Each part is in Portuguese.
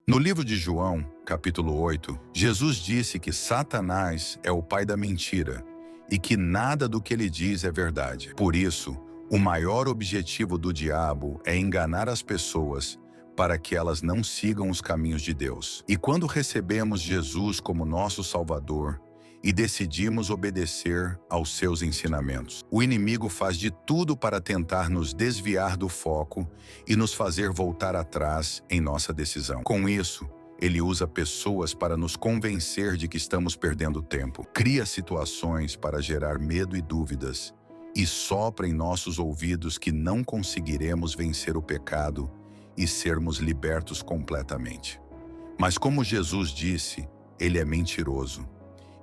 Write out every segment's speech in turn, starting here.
No livro de João, capítulo 8, Jesus disse que Satanás é o pai da mentira e que nada do que ele diz é verdade. Por isso, o maior objetivo do diabo é enganar as pessoas para que elas não sigam os caminhos de Deus. E quando recebemos Jesus como nosso Salvador e decidimos obedecer aos seus ensinamentos, o inimigo faz de tudo para tentar nos desviar do foco e nos fazer voltar atrás em nossa decisão. Com isso, ele usa pessoas para nos convencer de que estamos perdendo tempo, cria situações para gerar medo e dúvidas, e sopra em nossos ouvidos que não conseguiremos vencer o pecado e sermos libertos completamente. Mas como Jesus disse, ele é mentiroso.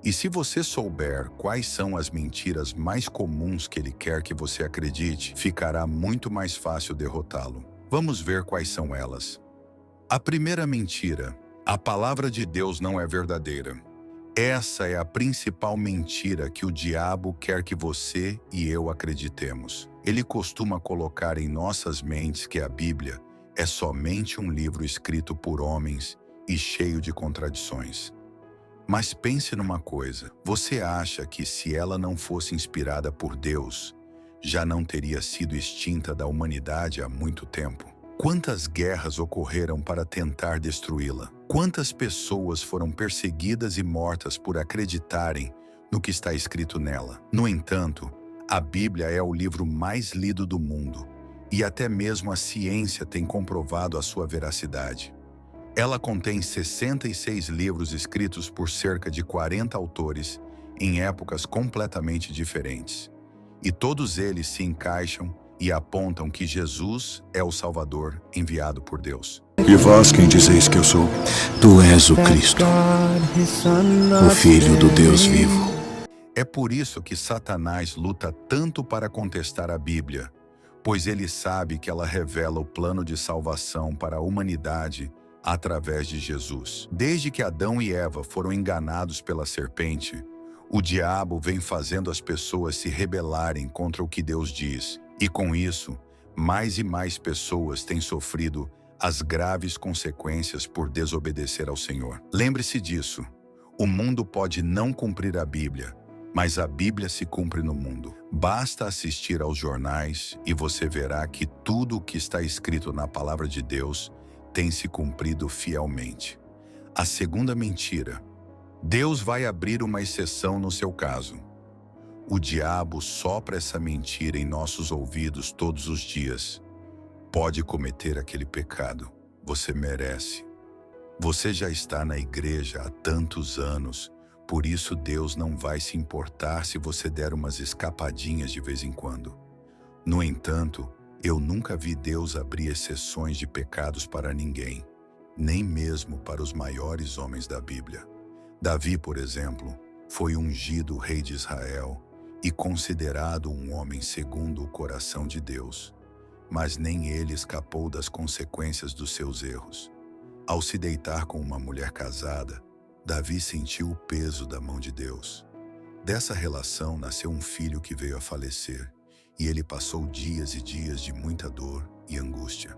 E se você souber quais são as mentiras mais comuns que ele quer que você acredite, ficará muito mais fácil derrotá-lo. Vamos ver quais são elas. A primeira mentira: a palavra de Deus não é verdadeira. Essa é a principal mentira que o diabo quer que você e eu acreditemos. Ele costuma colocar em nossas mentes que a Bíblia é somente um livro escrito por homens e cheio de contradições. Mas pense numa coisa: você acha que se ela não fosse inspirada por Deus, já não teria sido extinta da humanidade há muito tempo? Quantas guerras ocorreram para tentar destruí-la? Quantas pessoas foram perseguidas e mortas por acreditarem no que está escrito nela? No entanto, a Bíblia é o livro mais lido do mundo, e até mesmo a ciência tem comprovado a sua veracidade. Ela contém 66 livros escritos por cerca de 40 autores em épocas completamente diferentes. E todos eles se encaixam e apontam que Jesus é o Salvador enviado por Deus. E vós quem dizeis que eu sou? Tu és o Cristo, o Filho do Deus vivo. É por isso que Satanás luta tanto para contestar a Bíblia, pois ele sabe que ela revela o plano de salvação para a humanidade através de Jesus. Desde que Adão e Eva foram enganados pela serpente, o diabo vem fazendo as pessoas se rebelarem contra o que Deus diz. E com isso, mais e mais pessoas têm sofrido as graves consequências por desobedecer ao Senhor. Lembre-se disso: o mundo pode não cumprir a Bíblia, mas a Bíblia se cumpre no mundo. Basta assistir aos jornais e você verá que tudo o que está escrito na palavra de Deus tem se cumprido fielmente. A segunda mentira: Deus vai abrir uma exceção no seu caso. O diabo sopra essa mentira em nossos ouvidos todos os dias. Pode cometer aquele pecado, você merece. Você já está na igreja há tantos anos, por isso Deus não vai se importar se você der umas escapadinhas de vez em quando. No entanto, eu nunca vi Deus abrir exceções de pecados para ninguém, nem mesmo para os maiores homens da Bíblia. Davi, por exemplo, foi ungido rei de Israel e considerado um homem segundo o coração de Deus, mas nem ele escapou das consequências dos seus erros. Ao se deitar com uma mulher casada, Davi sentiu o peso da mão de Deus. Dessa relação nasceu um filho que veio a falecer, e ele passou dias e dias de muita dor e angústia.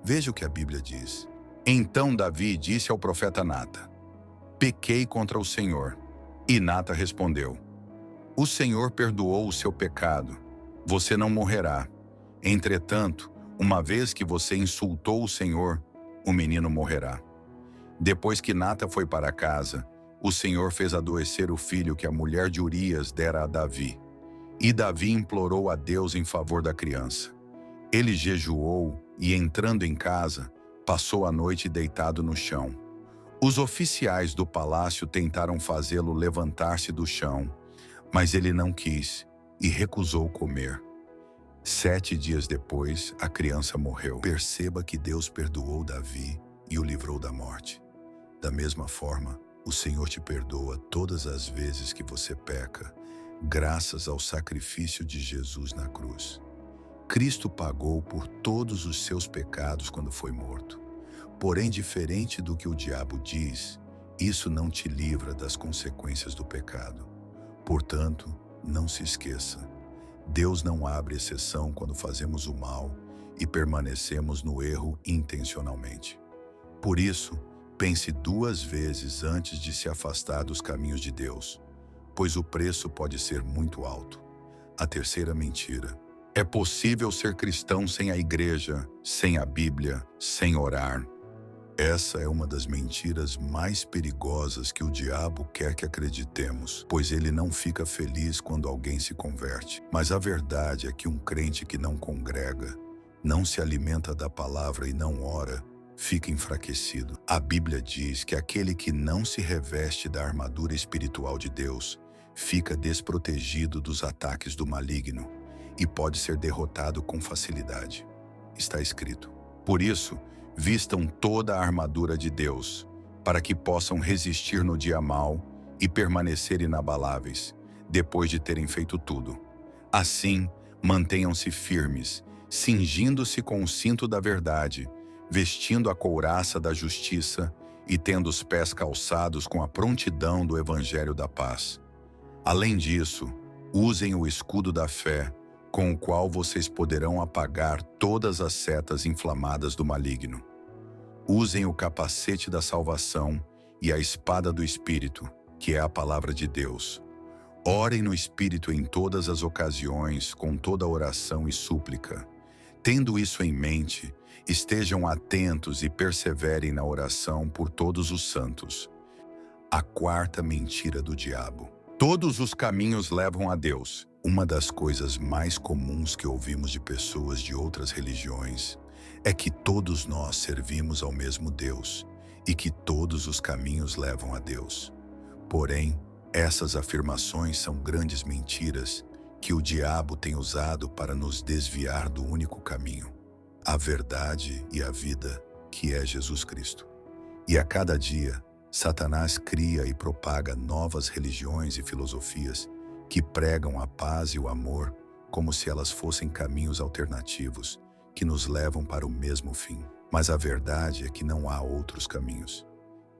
Veja o que a Bíblia diz. Então Davi disse ao profeta Nata: pequei contra o Senhor. E Nata respondeu: o Senhor perdoou o seu pecado. Você não morrerá. Entretanto, uma vez que você insultou o Senhor, o menino morrerá. Depois que Nata foi para casa, o Senhor fez adoecer o filho que a mulher de Urias dera a Davi. E Davi implorou a Deus em favor da criança. Ele jejuou e, entrando em casa, passou a noite deitado no chão. Os oficiais do palácio tentaram fazê-lo levantar-se do chão, mas ele não quis e recusou comer. 7 dias depois, a criança morreu. Perceba que Deus perdoou Davi e o livrou da morte. Da mesma forma, o Senhor te perdoa todas as vezes que você peca, graças ao sacrifício de Jesus na cruz. Cristo pagou por todos os seus pecados quando foi morto. Porém, diferente do que o diabo diz, isso não te livra das consequências do pecado. Portanto, não se esqueça: Deus não abre exceção quando fazemos o mal e permanecemos no erro intencionalmente. Por isso, pense 2 vezes antes de se afastar dos caminhos de Deus, pois o preço pode ser muito alto. A terceira mentira: é possível ser cristão sem a igreja, sem a Bíblia, sem orar. Essa é uma das mentiras mais perigosas que o diabo quer que acreditemos, pois ele não fica feliz quando alguém se converte. Mas a verdade é que um crente que não congrega, não se alimenta da palavra e não ora, fica enfraquecido. A Bíblia diz que aquele que não se reveste da armadura espiritual de Deus fica desprotegido dos ataques do maligno e pode ser derrotado com facilidade. Está escrito: por isso, vistam toda a armadura de Deus, para que possam resistir no dia mau e permanecer inabaláveis, depois de terem feito tudo. Assim, mantenham-se firmes, cingindo-se com o cinto da verdade, vestindo a couraça da justiça e tendo os pés calçados com a prontidão do evangelho da paz. Além disso, usem o escudo da fé, com o qual vocês poderão apagar todas as setas inflamadas do maligno. Usem o capacete da salvação e a espada do Espírito, que é a palavra de Deus. Orem no Espírito em todas as ocasiões, com toda oração e súplica. Tendo isso em mente, estejam atentos e perseverem na oração por todos os santos. A quarta mentira do diabo: todos os caminhos levam a Deus. Uma das coisas mais comuns que ouvimos de pessoas de outras religiões é que todos nós servimos ao mesmo Deus e que todos os caminhos levam a Deus. Porém, essas afirmações são grandes mentiras que o diabo tem usado para nos desviar do único caminho, a verdade e a vida, que é Jesus Cristo. E a cada dia, Satanás cria e propaga novas religiões e filosofias que pregam a paz e o amor como se elas fossem caminhos alternativos que nos levam para o mesmo fim. Mas a verdade é que não há outros caminhos.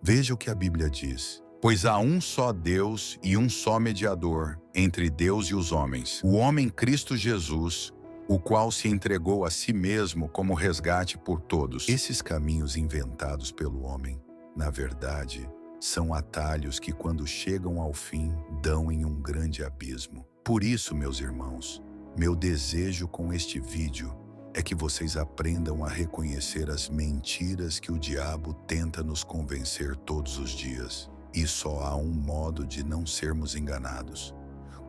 Veja o que a Bíblia diz: pois há um só Deus e um só mediador entre Deus e os homens, o homem Cristo Jesus, o qual se entregou a si mesmo como resgate por todos. Esses caminhos inventados pelo homem, na verdade, são atalhos que, quando chegam ao fim, dão em um grande abismo. Por isso, meus irmãos, meu desejo com este vídeo é que vocês aprendam a reconhecer as mentiras que o diabo tenta nos convencer todos os dias. E só há um modo de não sermos enganados: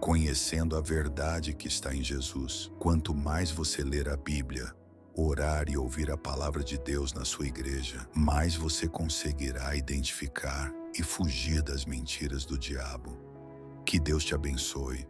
conhecendo a verdade que está em Jesus. Quanto mais você ler a Bíblia, orar e ouvir a palavra de Deus na sua igreja, mais você conseguirá identificar e fugir das mentiras do diabo. Que Deus te abençoe.